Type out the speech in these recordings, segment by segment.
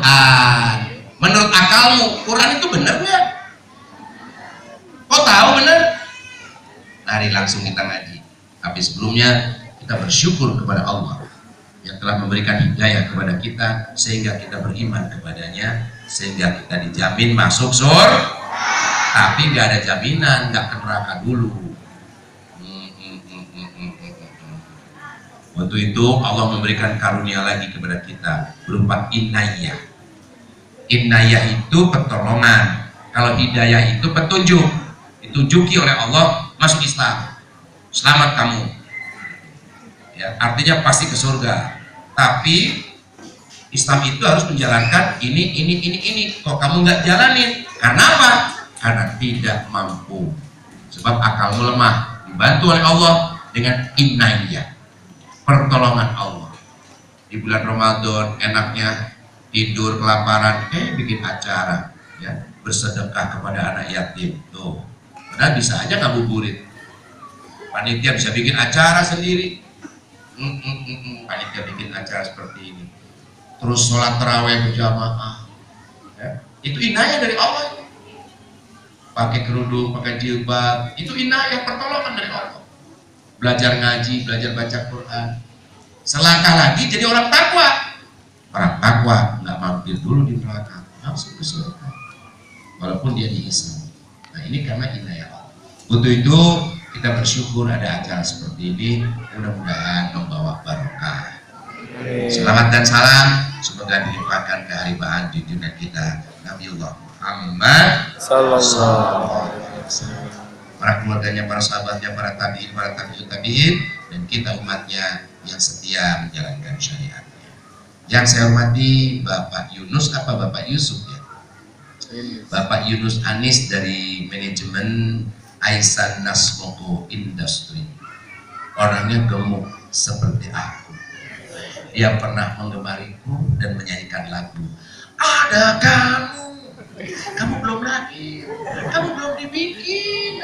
Quran. Menurut akalmu Quran itu benar nggak? Kok tahu benar? Mari langsung kita ngaji. Tapi sebelumnya kita bersyukur kepada Allah yang telah memberikan hidayah kepada kita sehingga kita beriman kepadanya, sehingga kita dijamin masuk surga. Tapi nggak ada jaminan nggak ke neraka dulu. Waktu itu Allah memberikan karunia lagi kepada kita berupa inayah. Inayah itu pertolongan. Kalau hidayah itu petunjuk. Ditunjuki oleh Allah masuk Islam. Selamat kamu. Ya, artinya pasti ke surga. Tapi Islam itu harus menjalankan ini. Kok kamu nggak jalanin? Karena apa? Karena tidak mampu. Sebab akalmu lemah. Dibantu oleh Allah dengan inayah, pertolongan Allah. Di bulan Ramadan enaknya tidur kelaparan, bikin acara, ya, bersedekah kepada anak yatim. Tuh, padahal bisa aja ngabuburit. Panitia bisa bikin acara sendiri. Panitia bikin acara seperti ini. Terus sholat tarawih berjamaah. Ya, itu inayah dari Allah. Pakai kerudung, pakai jilbab, itu inayah, pertolongan dari Allah. Belajar ngaji, belajar baca Quran. Selangkah lagi jadi orang takwa. Orang takwa nggak mampir dulu di neraka, langsung ke surga. Walaupun dia di Islam. Nah ini karena inayah Allah. Untuk itu kita bersyukur ada acara seperti ini. Mudah-mudahan membawa barokah. Selamat dan salam semoga dilimpahkan keharibahan di dunia kita. Nabiullah Muhammad sallallahu alaihi wasallam, para keluarganya, para sahabatnya, para tabiin, para tabiut tabiin, dan kita umatnya yang setia menjalankan syariatnya. Yang saya hormati Bapak Yunus apa Bapak Yusuf ya? Bapak Yunus Anis dari manajemen Aisan Nasmoko Industri. Orangnya gemuk seperti aku. Dia pernah menggemariku dan menyanyikan lagu. Ada kamu belum lahir, kamu belum dibikin,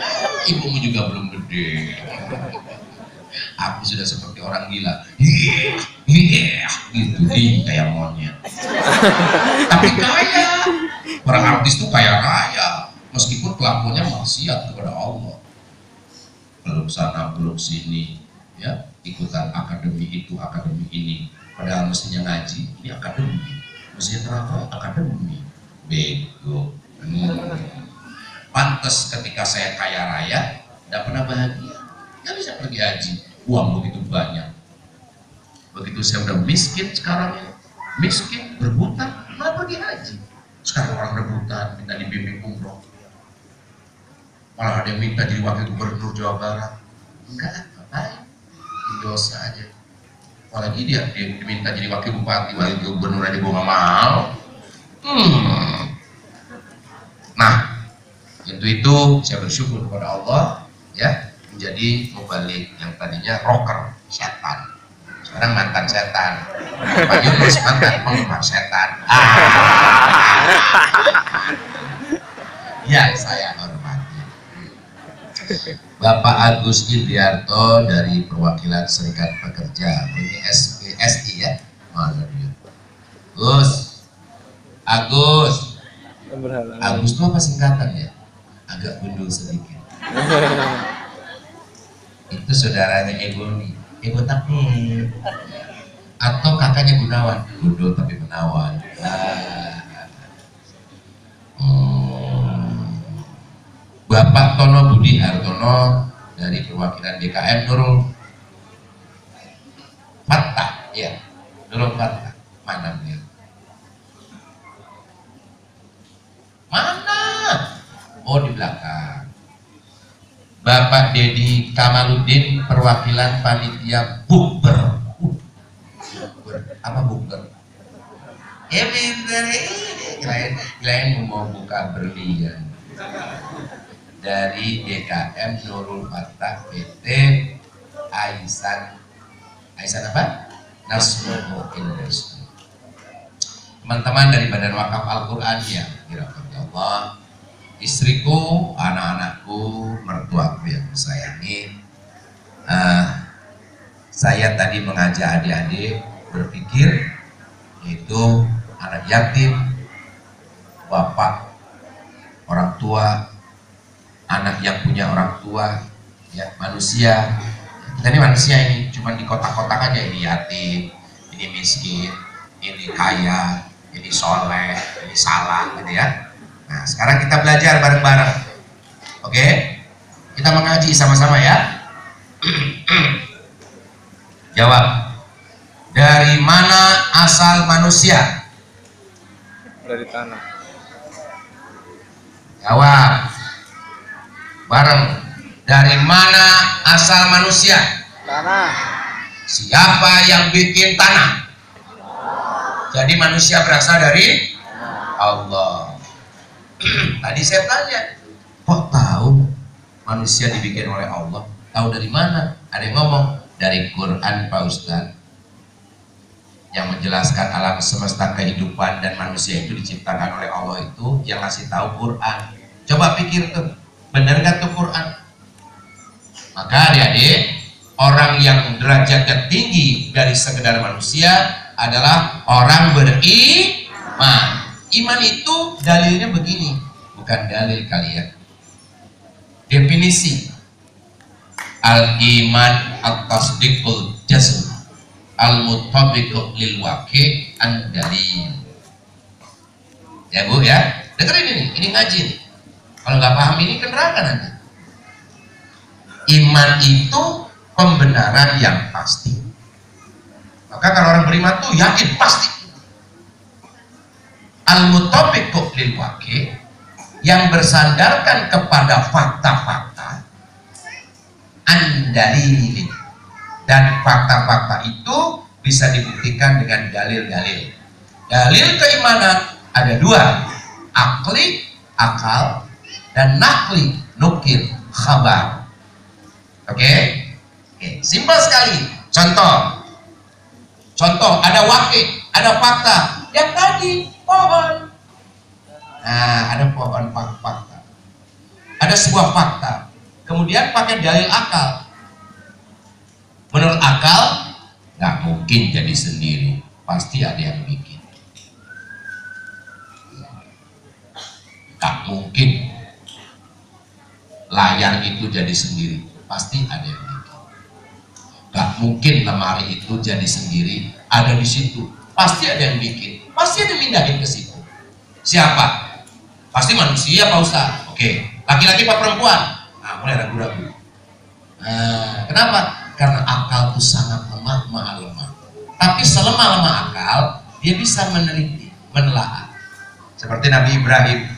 ibumu juga belum gede. Aku sudah seperti orang gila, gitu, kayak monyet. Tapi kaya, orang artis tuh kaya raya, meskipun kelakuannya maksiat kepada Allah. Belum sana, belum sini, ya, ikutan akademi itu, akademi ini. Padahal mestinya ngaji, ini akademi, mestinya terawih, akademi. Bego. Pantes ketika saya kaya raya, tidak pernah bahagia, nggak bisa pergi haji, uang begitu banyak. Begitu saya udah miskin sekarang, miskin, berhutang, malah pergi haji. Sekarang orang rebutan, minta dibimbing umroh. Malah ada yang minta jadi wakil gubernur Jawa Barat. Enggak, ngapain? Dosa aja. Apalagi dia diminta jadi wakil bupati, wakil gubernur aja gue nggak mau. Nah, itu saya bersyukur kepada Allah, ya, menjadi mubalik yang tadinya rocker setan, sekarang mantan setan. Pak Yunus mantan penggemar setan. Ya, saya hormati Bapak Agus Indiarto dari perwakilan Serikat Pekerja, ini SPSI ya, Agus itu apa singkatan ya? Agak gundul sedikit. Itu saudaranya Eboni, tapi atau kakaknya Gunawan, gundul tapi menawan. Bapak Tono Budi Hartono dari perwakilan DKM Nurul Fattah, ya, Nurul Fattah, mana beliau? Mana? Oh, di belakang. Bapak Dedi Kamaludin perwakilan panitia bukber. Apa bukber? Kirain mau buka berlian. Dari DKM Nurul Fattah PT Aisan apa? Nasmoko Industri. Teman-teman dari Badan Wakaf Al-Quran yang dirahmati Allah, istriku, anak-anakku, mertuaku yang kusayangi, saya tadi mengajak adik-adik berpikir, yaitu anak anak yatim, bapak, orang tua, anak yang punya orang tua, ya manusia. Kita ini manusia ini, cuma di kotak-kotak aja, ini yatim, ini miskin, ini kaya, ini soleh, ini salah, gitu ya. Nah, sekarang kita belajar bareng-bareng. Oke? Kita mengaji sama-sama ya. Jawab. Dari mana asal manusia? Dari tanah. Jawab. Bareng. Dari mana asal manusia? Tanah. Siapa yang bikin tanah? Jadi manusia berasal dari Allah. Tadi saya tanya, kok tahu manusia dibikin oleh Allah? Tahu dari mana? Ada yang ngomong dari Quran, Pak Ustadz, yang menjelaskan alam semesta kehidupan dan manusia itu diciptakan oleh Allah, itu yang ngasih tahu Quran. Coba pikir tuh, bener gak tuh Quran? Maka adik-adik, orang yang derajatnya tinggi dari sekedar manusia adalah orang beriman. Iman itu dalilnya begini, bukan dalil kalian. Definisi al-iman at-tasdiqul jazm al-mutabiqu lil waqi' an-dalil. Ya Bu ya, dengerin ini ngaji nih. Kalau nggak paham ini ke neraka nanti. Iman itu pembenaran yang pasti. Maka kalau orang beriman tuh yakin pasti. Al-mutabiqu lil waqi', yang bersandarkan kepada fakta-fakta, an-dalil, dan fakta-fakta itu bisa dibuktikan dengan dalil-dalil. Dalil keimanan ada dua, akli, akal, dan nakli, nukil, khabar. Oke? Simpel sekali. Contoh, ada wakil, ada fakta. Yang tadi pohon. Nah, ada pohon fakta. Ada sebuah fakta. Kemudian pakai dalil akal. Menurut akal, nggak mungkin jadi sendiri, pasti ada yang bikin. Nggak mungkin layar itu jadi sendiri, pasti ada yang bikin. Nggak mungkin lemari itu jadi sendiri, ada di situ, pasti ada yang bikin, pasti ada yang mindahin ke situ. Siapa? Pasti manusia, Pak Ustaz. Oke, laki-laki apa perempuan? Nah, mulai ragu-ragu. Nah, kenapa? Karena akal itu sangat lemah, maha lemah. Tapi selemah-lemah akal, dia bisa meneliti, menelaah. Seperti Nabi Ibrahim,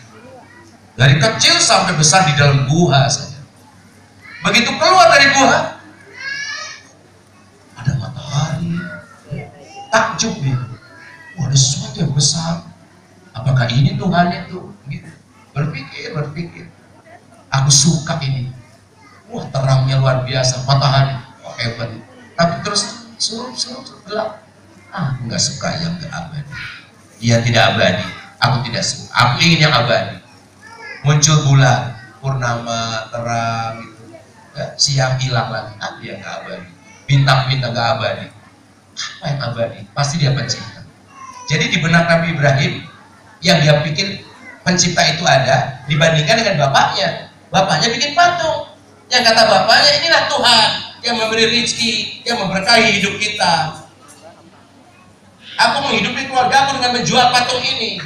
dari kecil sampai besar di dalam gua saja. Begitu keluar dari gua, ada matahari. Takjub dia. Wah, ada sesuatu yang besar. Apakah ini Tuhan itu? Gitu. Berpikir. Aku suka ini. Wah, terangnya luar biasa, matahari. Hebat. Tapi terus suruh gelap. Nggak suka yang nggak abadi. Dia tidak abadi. Aku tidak suka. Aku ingin yang abadi. Muncul bulan, purnama, terang, gitu. Ya, siang hilang lagi. Dia nggak abadi. Bintang-bintang nggak abadi. Apa yang abadi? Pasti dia pencipta. Jadi di benak Nabi Ibrahim, yang dia pikir pencipta itu ada, dibandingkan dengan bapaknya. Bapaknya bikin patung. Yang kata bapaknya, inilah Tuhan yang memberi rezeki, yang memberkahi hidup kita. Aku menghidupi keluarga aku dengan menjual patung ini.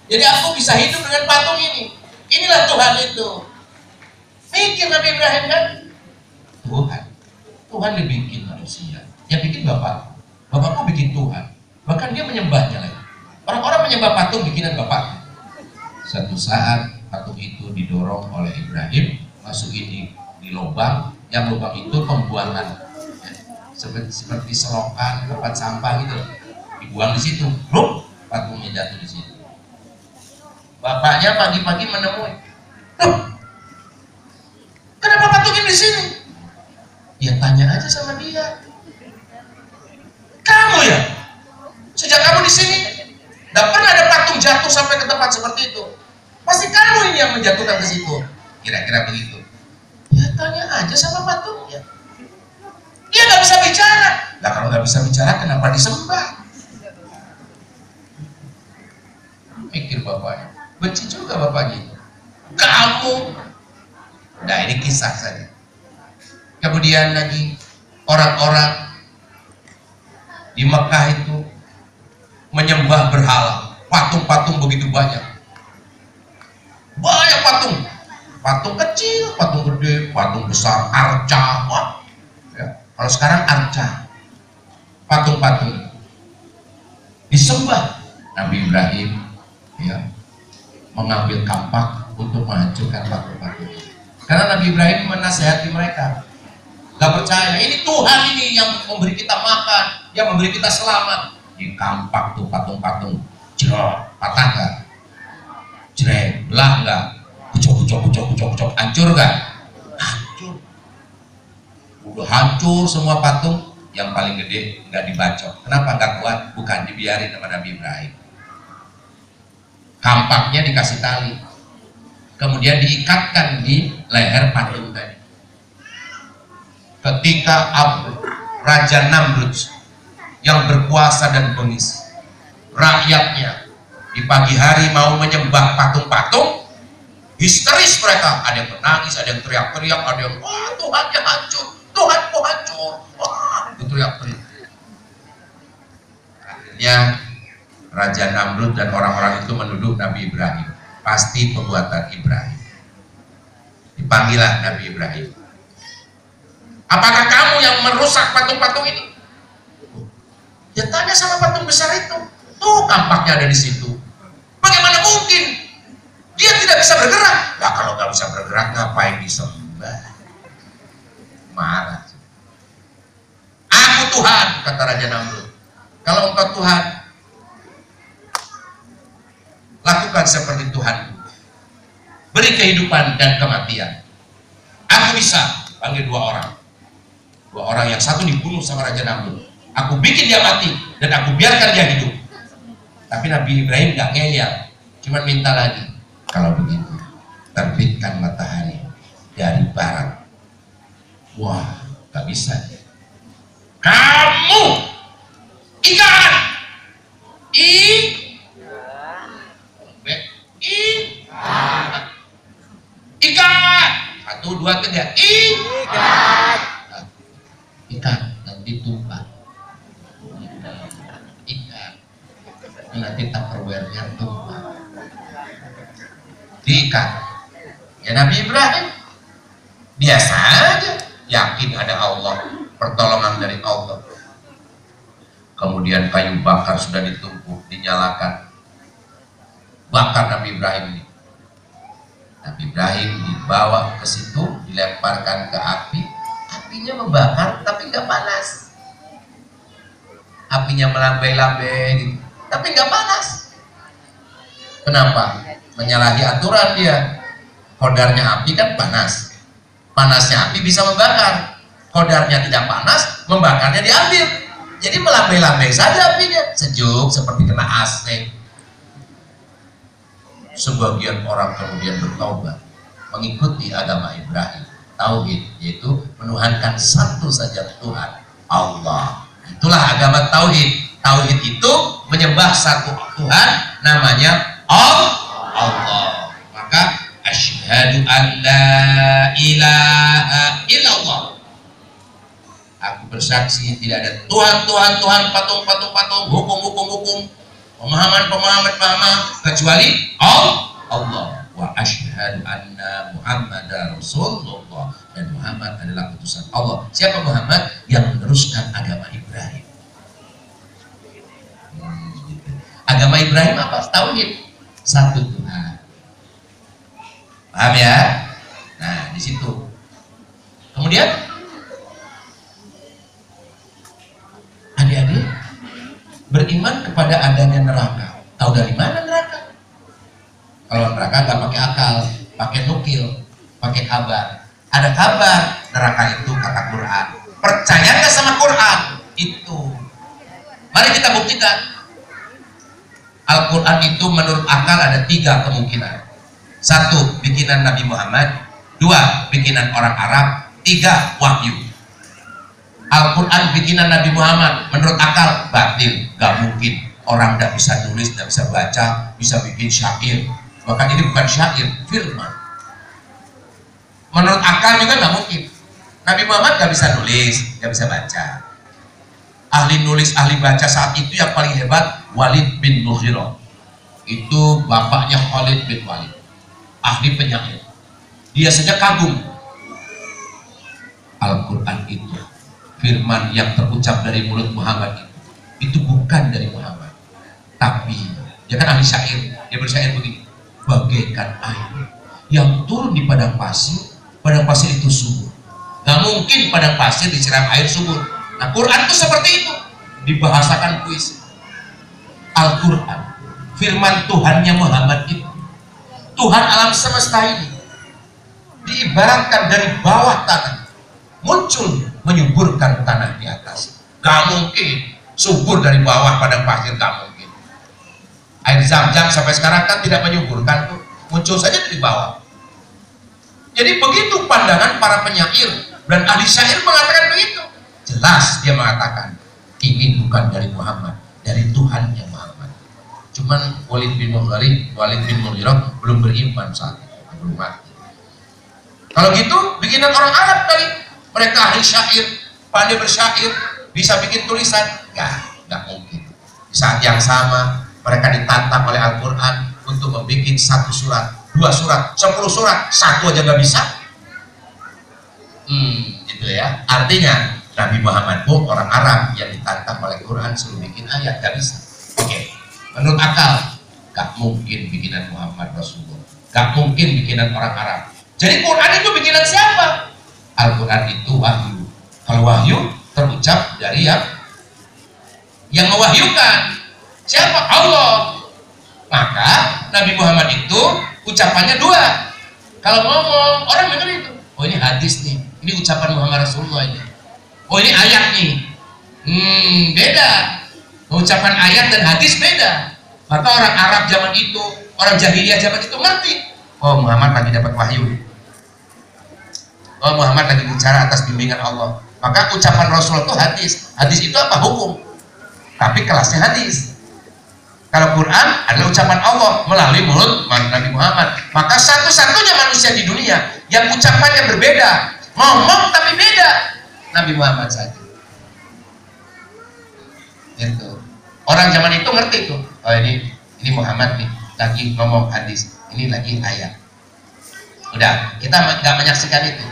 Jadi aku bisa hidup dengan patung ini. Inilah Tuhan itu. Mikir Nabi Ibrahim kan? Tuhan yang bikin manusia. Yang bikin bapak. Bapakku bikin Tuhan. Bahkan dia menyembahnya lagi. Orang-orang menyembah patung bikinan bapak. Satu saat patung itu didorong oleh Ibrahim, masukin di lubang. Yang lubang itu pembuangan, ya, seperti selokan tempat sampah gitu, dibuang di situ, bluk, patungnya jatuh di situ. Bapaknya pagi-pagi menemui, loh, kenapa patungnya di sini? Ya tanya aja sama dia. Kamu ya, sejak kamu di sini, tidak pernah ada patung jatuh sampai ke tempat seperti itu. Pasti kamu ini yang menjatuhkan ke situ. Kira-kira begitu. Ya tanya aja sama patungnya. Dia nggak bisa bicara. Nah kalau nggak bisa bicara, kenapa disembah? Mikir bapaknya, benci juga bapaknya itu. Kamu. Nah ini kisah saja. Kemudian lagi orang-orang di Mekah itu menyembah berhala, patung-patung begitu banyak. Banyak patung, patung kecil, patung gede, patung besar, arca. Wah. Ya. Kalau sekarang arca, patung-patung disembah. Nabi Ibrahim ya mengambil kampak untuk menghancurkan patung-patung. Karena Nabi Ibrahim menasihati mereka, gak percaya ini Tuhan ini yang memberi kita makan, yang memberi kita selamat. Di kampak tuh patung-patung, jerok, patah gak? Jreng, belah enggak? Kucok, hancur enggak? Hancur. Udah hancur semua patung. Yang paling gede enggak dibacok. Kenapa enggak kuat? Bukan, dibiarin sama Nabi Ibrahim. Kampaknya dikasih tali, kemudian diikatkan di leher patung tadi. Ketika Raja Namrud yang berkuasa dan bengis, rakyatnya di pagi hari mau menyembah patung-patung, histeris mereka. Ada yang menangis, ada yang teriak-teriak, ada yang wah Tuhannya hancur, Tuhanku hancur, wah itu teriak-teriak. Akhirnya Raja Namrud dan orang-orang itu menuduh Nabi Ibrahim, pasti perbuatan Ibrahim. Dipanggillah Nabi Ibrahim. Apakah kamu yang merusak patung-patung ini? Dia tanya sama patung besar itu. Tuh kampaknya ada di situ. Bagaimana mungkin dia tidak bisa bergerak? Nah kalau nggak bisa bergerak ngapain disembah? Marah. Aku Tuhan, kata Raja Namrud. Kalau engkau Tuhan, lakukan seperti Tuhan. Beri kehidupan dan kematian. Aku bisa panggil dua orang. Dua orang yang satu dibunuh sama Raja Namrud. Aku bikin dia mati dan aku biarkan dia hidup. Tapi Nabi Ibrahim gak ngeyel, cuma minta lagi. Kalau begitu, terbitkan matahari dari barat. Wah, gak bisa. Kamu ikat, ikat. 1, 2, 3. Ikat, nanti tumpah. Nanti tupperware-nya tumpah. Diikat. Ya Nabi Ibrahim biasa aja, yakin ada Allah, pertolongan dari Allah. Kemudian kayu bakar sudah ditumpuk, dinyalakan, bakar Nabi Ibrahim ini. Nabi Ibrahim dibawa ke situ, dilemparkan ke api, apinya membakar tapi nggak panas. Apinya melambai-lambai gitu, tapi nggak panas. Kenapa? Menyalahi aturan dia. Kodarnya api kan panas, panasnya api bisa membakar. Kodarnya tidak panas, membakarnya diambil. Jadi melambai-lambai saja apinya, sejuk seperti kena AC. Sebagian orang kemudian bertobat, mengikuti agama Ibrahim, tauhid, yaitu menuhankan satu saja Tuhan, Allah. Itulah agama tauhid. Tauhid itu menyembah satu Tuhan, namanya Allah. Maka asyhadu an la ilaha illallah. Aku bersaksi tidak ada Tuhan, patung, hukum, pemahaman kecuali Allah. Wa asyhadu anna Muhammadar Rasulullah, dan Muhammad adalah utusan Allah. Siapa Muhammad? Yang meneruskan agama Ibrahim. Agama Ibrahim apa? Tauhid, satu Tuhan. Paham ya? Nah, di situ. Kemudian adik-adik beriman kepada adanya neraka. Tahu dari mana neraka? Kalau neraka nggak pakai akal, pakai nukil, pakai kabar. Ada kabar neraka itu kata Quran. Percaya nggak sama Quran? Itu. Mari kita buktikan. Al-Quran itu menurut akal ada 3 kemungkinan. 1, bikinan Nabi Muhammad. 2, bikinan orang Arab. 3, wahyu. Al-Quran bikinan Nabi Muhammad menurut akal batil, gak mungkin. Orang tidak bisa nulis, tidak bisa baca, bisa bikin syair. Bahkan ini bukan syair, firman. Menurut akal juga nggak mungkin. Nabi Muhammad nggak bisa nulis, nggak bisa baca. Ahli nulis, ahli baca saat itu yang paling hebat Walid bin Mughirah. Itu bapaknya Khalid bin Walid, ahli penyair. Dia saja kagum. Al-Quran itu, firman yang terucap dari mulut Muhammad itu bukan dari Muhammad, tapi dia kan ahli syair. Dia bersyair begini: bagaikan air yang turun di padang pasir itu subur. Gak mungkin padang pasir disiram air subur. Nah, Quran itu seperti itu, dibahasakan puisi. Al-Quran, firman Tuhannya Muhammad itu, Tuhan alam semesta ini, diibaratkan dari bawah tanah muncul menyuburkan tanah di atas. Gak mungkin subur dari bawah padang pasir, gak mungkin. Air Zam-Zam sampai sekarang kan tidak menyuburkan tuh, muncul saja dari bawah. Jadi begitu pandangan para penyair dan ahli syair mengatakan begitu. Jelas dia mengatakan ini bukan dari Muhammad, dari Tuhannya Muhammad. Cuman Walid bin Mughirah belum beriman saat itu, belum mati. Kalau gitu bikinan orang Arab kali. Mereka ahli syair, pandai bersyair, bisa bikin tulisan. Nggak mungkin. Di saat yang sama mereka ditantang oleh Al-Quran untuk membuat 1 surat, 2 surat, 10 surat, 1 aja nggak bisa. Gitu ya. Artinya Nabi Muhammad pun orang Arab yang ditantang oleh Quran suruh bikin ayat, nggak bisa. Oke. Menurut akal, nggak mungkin bikinan Muhammad Rasulullah, nggak mungkin bikinan orang Arab. Jadi Quran itu bikinan siapa? Al-Quran itu wahyu. Kalau wahyu terucap dari yang mewahyukan. Siapa? Allah. Maka Nabi Muhammad itu ucapannya 2. Kalau ngomong orang dengar itu, oh ini hadis nih, ini ucapan Muhammad Rasulullah ini. Oh ini ayat nih. Beda. Ucapan ayat dan hadis beda. Maka orang Arab zaman itu, orang jahiliyah zaman itu ngerti. Oh Muhammad lagi dapat wahyu. Oh Muhammad lagi bicara atas bimbingan Allah. Maka ucapan Rasul itu hadis. Hadis itu apa? Hukum. Tapi kelasnya hadis. Kalau Quran adalah ucapan Allah melalui mulut Nabi Muhammad. Maka satu-satunya manusia di dunia yang ucapannya berbeda, ngomong tapi beda, Nabi Muhammad saja. Itu. Orang zaman itu ngerti tuh. Oh ini Muhammad nih lagi ngomong hadis. Ini lagi ayat. Udah, kita nggak menyaksikan itu.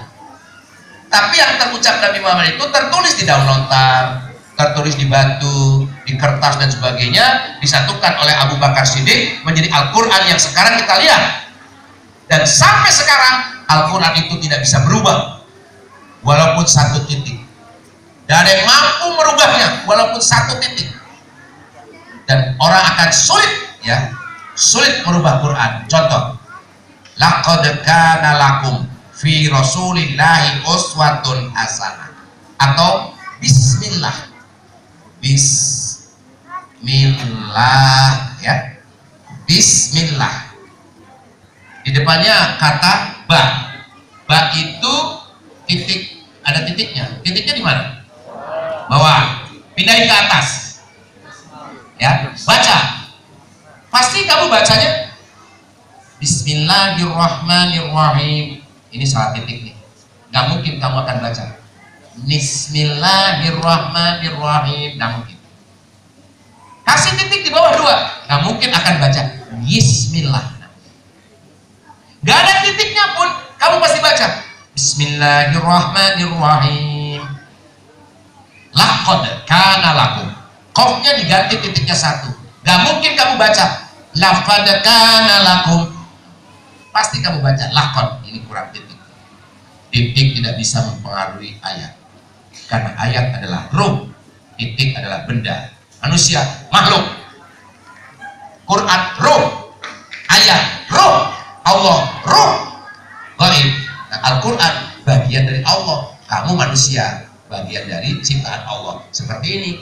Tapi yang terucap Nabi Muhammad itu tertulis di daun lontar, tertulis di batu, di kertas dan sebagainya, disatukan oleh Abu Bakar Siddiq menjadi Al-Quran yang sekarang kita lihat. Dan sampai sekarang Al-Quran itu tidak bisa berubah walaupun 1 titik. Dan ada yang mampu merubahnya walaupun 1 titik. Dan orang akan sulit merubah Quran. Contoh, laqad kana lakum fi rasulillahi uswatun hasanah, atau bismillah ya, bismillah di depannya kata ba itu titik, ada titiknya di mana? Bawah, pindahin ke atas ya, baca, pasti kamu bacanya Bismillahirrahmanirrahim. Ini salah titik nih, nggak mungkin kamu akan baca Bismillahirrahmanirrahim, nggak mungkin. Kasih titik di bawah 2, nggak mungkin akan baca Bismillah. Nggak ada titiknya pun kamu pasti baca Bismillahirrahmanirrahim. Laqad kana lakum, qafnya diganti titiknya 1, nggak mungkin kamu baca laqad kana lakum. Pasti kamu baca laqad, ini kurang titik. Titik tidak bisa mempengaruhi ayat, karena ayat adalah ruh, titik adalah benda. Manusia makhluk, Quran ruh, ayat ruh, Allah ruh, gaib. Nah, Al-Quran bagian dari Allah, kamu manusia bagian dari ciptaan Allah. Seperti ini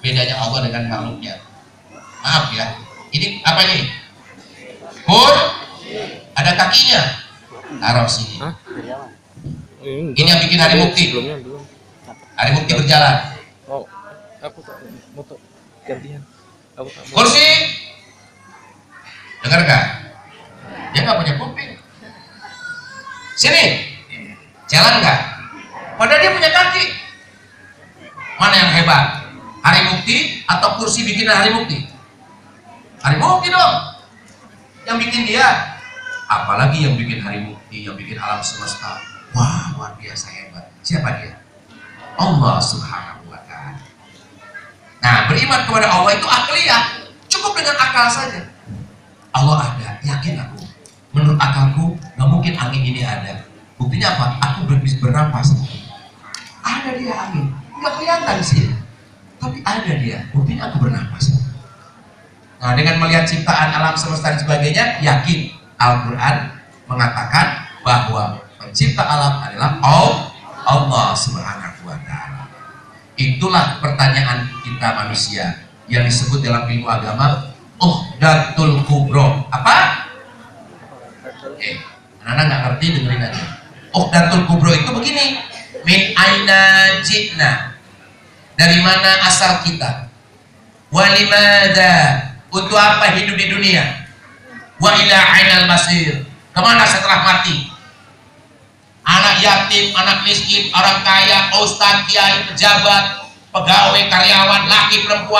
bedanya Allah dengan makhluknya. Maaf ya, ini apa ini? Ada kakinya, taruh sini. Ini yang bikin hari bukti. Hari bukti berjalan. Oh, aku moto gantian. Kursi, dengar gak? Dia nggak punya kuping. Sini, jalan nggak? Padahal dia punya kaki. Mana yang hebat? Hari Mukti atau kursi bikinan Hari Mukti? Hari Mukti dong. Yang bikin dia. Apalagi yang bikin Hari Mukti, yang bikin alam semesta. Wah, luar biasa hebat. Siapa dia? Allah Subhanahu wa Ta'ala. Nah, beriman kepada Allah itu akliyah. Cukup dengan akal saja. Allah ada, yakin aku. Menurut akalku, nggak mungkin angin ini ada. Buktinya apa? Aku bernafas. Ada dia angin. Nggak kelihatan sih. Tapi ada dia. Buktinya aku bernafas. Nah, dengan melihat ciptaan alam semesta dan sebagainya, yakin Al-Quran mengatakan bahwa pencipta alam adalah Allah Subhanahu wa Ta'ala. Itulah pertanyaan kita manusia yang disebut dalam ilmu agama Uhdatul Kubro. Apa? Anak-anak nggak ngerti, dengerin aja. Uhdatul Kubro itu begini. Min aina jitna. Dari mana asal kita? Walimada. Untuk apa hidup di dunia? Wa ila ainal masir. Kemana setelah mati? Anak yatim, anak miskin, orang kaya, ustadz, kiai, pejabat, pegawai, karyawan, laki, perempuan,